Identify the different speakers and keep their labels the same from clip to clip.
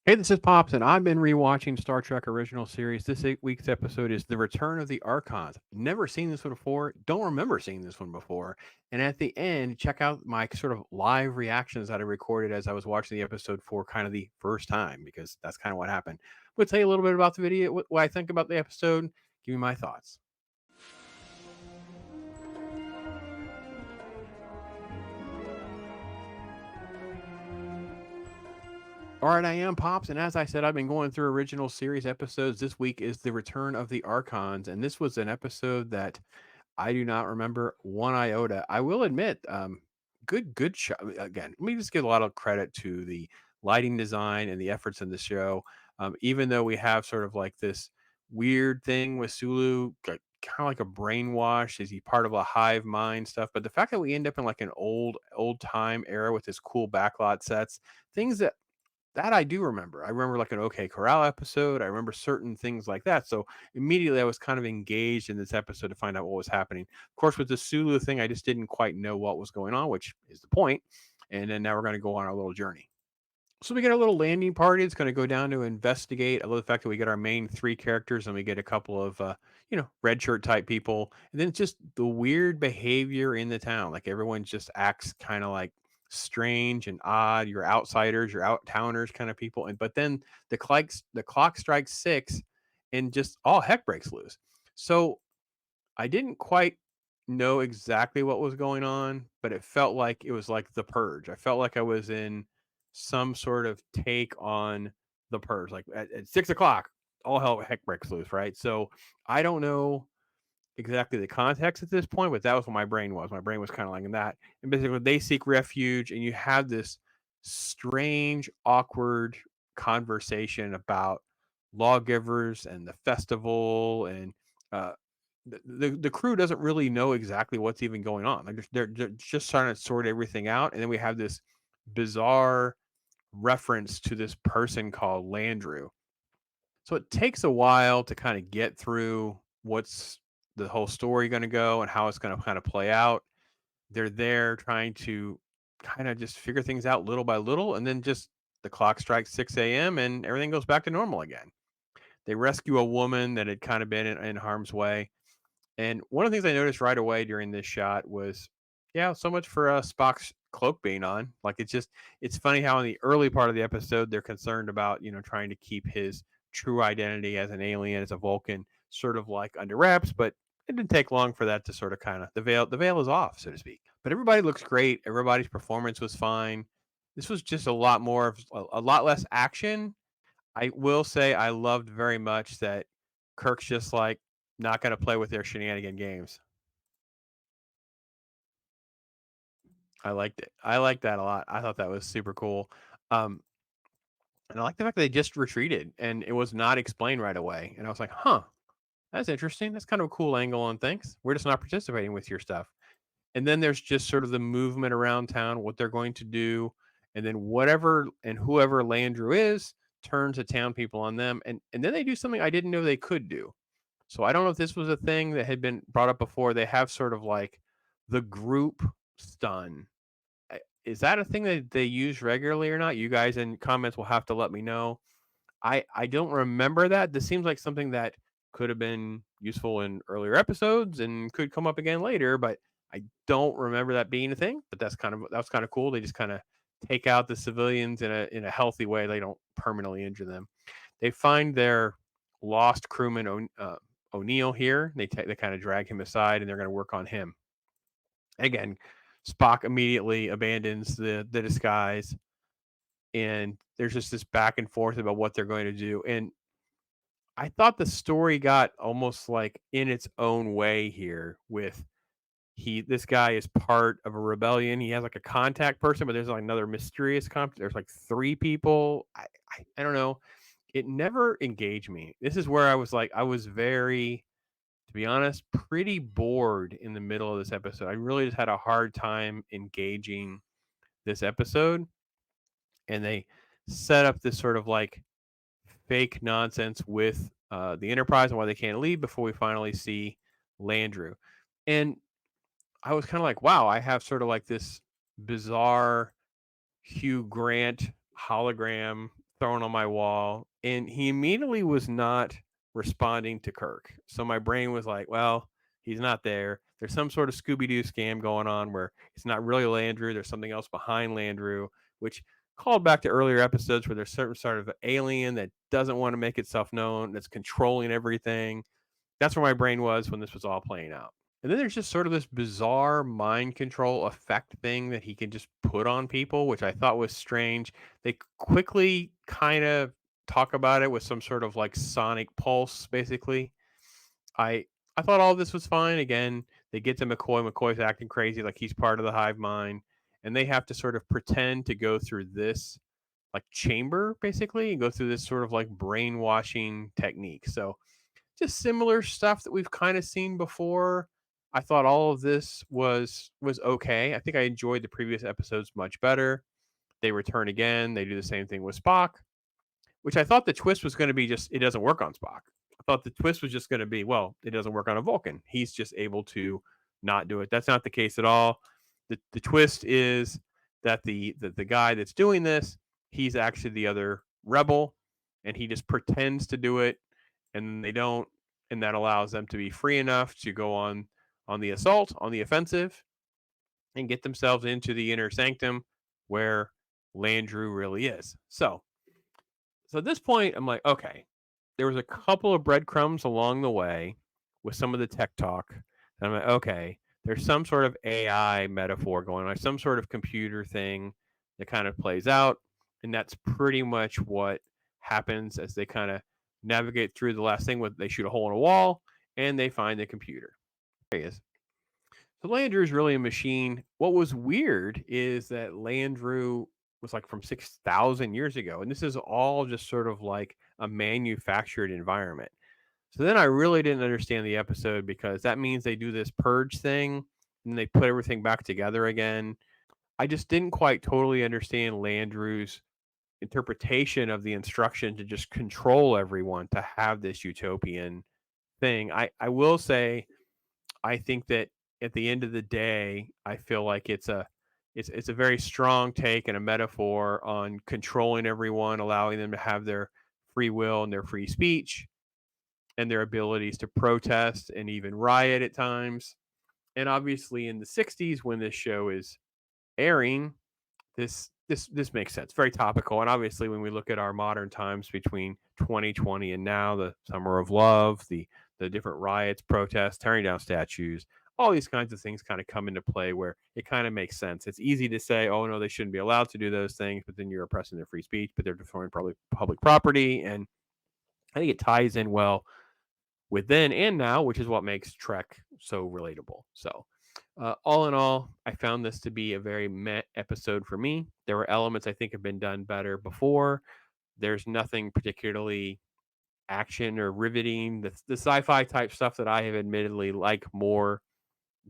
Speaker 1: Hey, this is Pops, and I've been rewatching Star Trek original series. This week's episode is The Return of the Archons. Never seen this one before. Don't remember seeing this one before. And at the end, check out my sort of live reactions that I recorded as I was watching the episode for kind of the first time, because that's kind of what happened. But tell you a little bit about the video, what I think about the episode, give me my thoughts. All right, I am Pops, and as I said, I've been going through original series episodes. This week is The Return of the Archons, and this was an episode that I do not remember one iota. I will admit, good shot. Again, let me just give a lot of credit to the lighting design and the efforts in the show. Even though we have sort of like this weird thing with Sulu, kind of like a brainwash. Is he part of a hive mind stuff? But the fact that we end up in like an old time era with this cool backlot sets, things that I do remember. I remember like an OK Corral episode. I remember certain things like that. So immediately I was kind of engaged in this episode to find out what was happening. Of course, with the Sulu thing, I just didn't quite know what was going on, which is the point. And then now we're going to go on our little journey. So we get a little landing party. It's going to go down to investigate. I love the fact that we get our main three characters and we get a couple of, red shirt type people. And then just the weird behavior in the town. Like everyone just acts kind of like strange and odd. You're outsiders, you're out towners kind of people. And but then the clock strikes 6 and just all heck breaks loose. So I didn't quite know exactly what was going on, but it felt like it was like The Purge. I felt like I was in some sort of take on The Purge. Like at 6 o'clock, all hell heck breaks loose, right? So I don't know exactly the context at this point, but that was what my brain was. My brain was kind of like in that. And basically, they seek refuge, and you have this strange, awkward conversation about lawgivers and the festival and uh, the crew doesn't really know exactly what's even going on. Like they're just trying to sort everything out, and then we have this bizarre reference to this person called Landru. So it takes a while to kind of get through what's the whole story going to go and how it's going to kind of play out. They're there trying to kind of just figure things out little by little, and then just the clock strikes 6 a.m. and everything goes back to normal again. They rescue a woman that had kind of been in harm's way, and one of the things I noticed right away during this shot was, yeah, so much for Spock's cloak being on. Like it's funny how in the early part of the episode they're concerned about trying to keep his true identity as an alien, as a Vulcan, sort of like under wraps, but it didn't take long for that to sort of kind of the veil is off, so to speak. But everybody looks great. Everybody's performance was fine. This was just a lot more of a lot less action. I will say I loved very much that Kirk's just like not going to play with their shenanigan games. I liked it. I liked that a lot. I thought that was super cool. Um, and I like the fact that they just retreated and it was not explained right away. And I was like, huh, that's interesting. That's kind of a cool angle on things. We're just not participating with your stuff. And then there's just sort of the movement around town, what they're going to do, and then whatever and whoever Landru is turns the town people on them, and then they do something I didn't know they could do. So I don't know if this was a thing that had been brought up before. They have sort of like the group stun. Is that a thing that they use regularly or not? You guys in comments will have to let me know. I don't remember that. This seems like something that could have been useful in earlier episodes and could come up again later, but I don't remember that being a thing. But that's kind of cool. They just kind of take out the civilians in a healthy way. They don't permanently injure them. They find their lost crewman O'Neill here. They kind of drag him aside and they're going to work on him again. Spock immediately abandons the disguise, and there's just this back and forth about what they're going to do. And I thought the story got almost like in its own way here with this guy is part of a rebellion. He has like a contact person, but there's like another mysterious there's like three people. I don't know. It never engaged me. This is where I was very, to be honest, pretty bored in the middle of this episode. I really just had a hard time engaging this episode, and they set up this sort of like fake nonsense with the Enterprise and why they can't leave before we finally see Landru. And I was kind of like, wow, I have sort of like this bizarre Hugh Grant hologram thrown on my wall, and he immediately was not responding to Kirk. So my brain was like, well, he's not there. There's some sort of Scooby Doo scam going on where it's not really Landru. There's something else behind Landru, which called back to earlier episodes where there's certain sort of alien that doesn't want to make itself known, that's controlling everything. That's where my brain was when this was all playing out. And then there's just sort of this bizarre mind control effect thing that he can just put on people, which I thought was strange. They quickly kind of talk about it with some sort of like sonic pulse, basically. I I thought all this was fine. Again, they get to McCoy. McCoy's acting crazy, like he's part of the hive mind, and they have to sort of pretend to go through this like chamber, basically, and go through this sort of like brainwashing technique. So just similar stuff that we've kind of seen before. I thought all of this was okay. I think I enjoyed the previous episodes much better. They return again. They do the same thing with Spock, which I thought the twist was going to be just it doesn't work on Spock. I thought the twist was just going to be, well, it doesn't work on a Vulcan. He's just able to not do it. That's not the case at all. The twist is that the guy that's doing this, he's actually the other rebel, and he just pretends to do it, and they don't, and that allows them to be free enough to go on the assault, on the offensive, and get themselves into the inner sanctum where Landru really is. So at this point, I'm like, okay, there was a couple of breadcrumbs along the way with some of the tech talk. And I'm like, okay, there's some sort of AI metaphor going on, some sort of computer thing that kind of plays out. And that's pretty much what happens as they kind of navigate through the last thing with they shoot a hole in a wall and they find the computer. There he is. So Landru is really a machine. What was weird is that Landru was like from 6,000 years ago. And this is all just sort of like a manufactured environment. So then I really didn't understand the episode because that means they do this purge thing and they put everything back together again. I just didn't quite totally understand Landru's interpretation of the instruction to just control everyone to have this utopian thing. I will say I think that at the end of the day, I feel like it's a very strong take and a metaphor on controlling everyone, allowing them to have their free will and their free speech and their abilities to protest and even riot at times. And obviously in the 60s when this show is airing, this makes sense. Very topical. And obviously when we look at our modern times between 2020 and now, the summer of love, the different riots, protests, tearing down statues, all these kinds of things kind of come into play where it kind of makes sense. It's easy to say, oh no, they shouldn't be allowed to do those things, but then you're oppressing their free speech, but they're destroying public property. And I think it ties in well with then and now, which is what makes Trek so relatable. So, all in all, I found this to be a very meh episode for me. There were elements I think have been done better before. There's nothing particularly action or riveting. The sci-fi type stuff that I have admittedly like more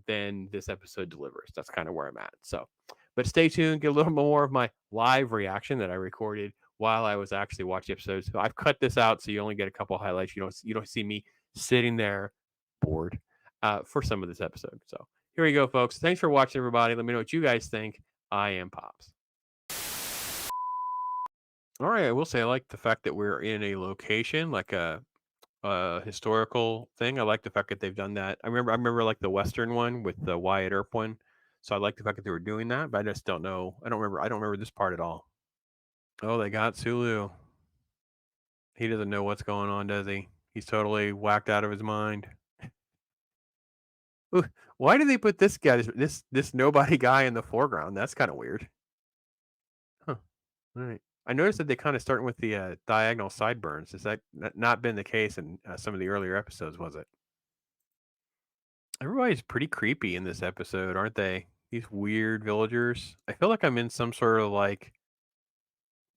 Speaker 1: than this episode delivers. That's kind of where I'm at. So, but stay tuned, get a little more of my live reaction that I recorded while I was actually watching episodes. So I've cut this out so you only get a couple highlights. You don't see me sitting there bored for some of this episode. So here we go, folks. Thanks for watching, everybody. Let me know what you guys think. I am Pops. All right, I will say I like the fact that we're in a location like a historical thing. I like the fact that they've done that. I remember like the Western one with the Wyatt Earp one. So I like the fact that they were doing that, but I just don't know. I don't remember this part at all. Oh, they got Sulu. He doesn't know what's going on, does he? He's totally whacked out of his mind. Ooh, why did they put this guy, this nobody guy in the foreground? That's kind of weird. Huh. All right. I noticed that they kind of starting with the diagonal sideburns. Has that not been the case in some of the earlier episodes? Was it? Everybody's pretty creepy in this episode, aren't they? These weird villagers. I feel like I'm in some sort of like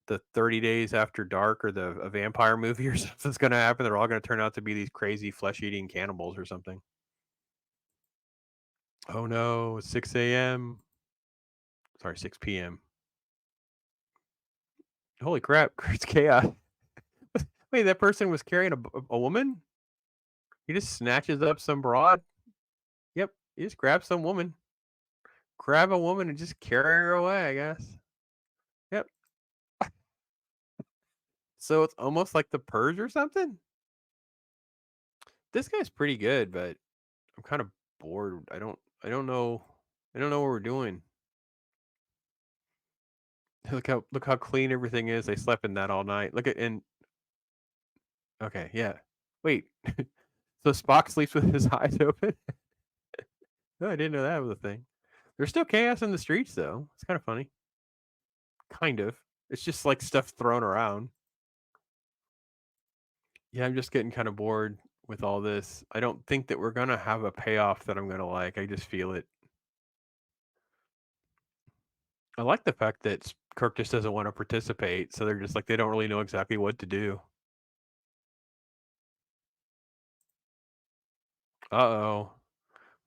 Speaker 1: the 30 Days After Dark or a vampire movie or something's going to happen. They're all going to turn out to be these crazy flesh eating cannibals or something. Oh no, it's 6 a.m. Sorry, 6 p.m. Holy crap, it's chaos. Wait, that person was carrying a woman? He just snatches up some broad? Yep, he just grabs some woman. Grab a woman and just carry her away, I guess. Yep. So it's almost like the Purge or something? This guy's pretty good, but I'm kind of bored. I don't know what we're doing. Look how clean everything is. They slept in that all night. Look at and okay, yeah. Wait. So Spock sleeps with his eyes open? No, I didn't know that was a thing. There's still chaos in the streets though. It's kind of funny. Kind of. It's just like stuff thrown around. Yeah, I'm just getting kind of bored with all this. I don't think that we're gonna have a payoff that I'm gonna like. I just feel it. I like the fact that Kirk just doesn't want to participate, so they're just like they don't really know exactly what to do. Uh-oh.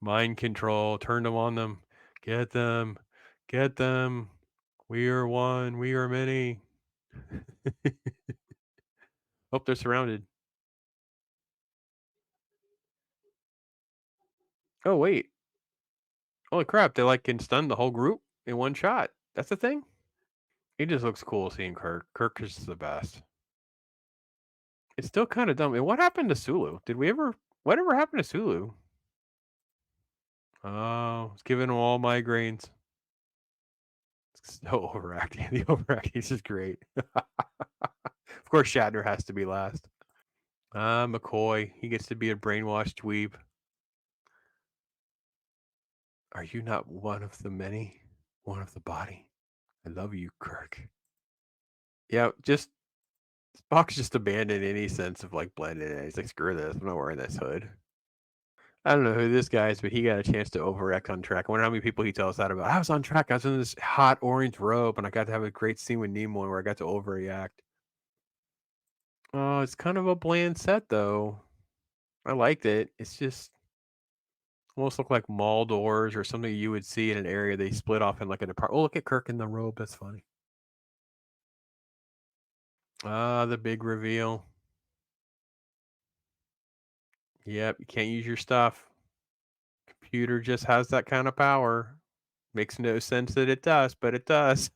Speaker 1: Mind control. Turn them on them. Get them. Get them. We are one. We are many. Oh, they're surrounded. Oh, wait. Holy crap. They like can stun the whole group in one shot. That's the thing? It just looks cool seeing Kirk. Kirk is the best. It's still kind of dumb. And what happened to Sulu? Whatever happened to Sulu? Oh, it's giving him all migraines. It's so overacting. The overacting is just great. Of course, Shatner has to be last. McCoy. He gets to be a brainwashed dweeb. Are you not one of the many? One of the body? I love you, Kirk. Yeah, just Spock's just abandoned any sense of like blending in. He's like, screw this. I'm not wearing this hood. I don't know who this guy is, but he got a chance to overact on track. I wonder how many people he tells that about. I was on track. I was in this hot orange robe, and I got to have a great scene with Nimoy where I got to overreact. Oh, it's kind of a bland set, though. I liked it. It's just almost look like mall doors or something you would see in an area they split off in like an apartment. Oh, look at Kirk in the robe. That's funny. Ah, the big reveal. Yep, you can't use your stuff. Computer just has that kind of power. Makes no sense that it does, but it does.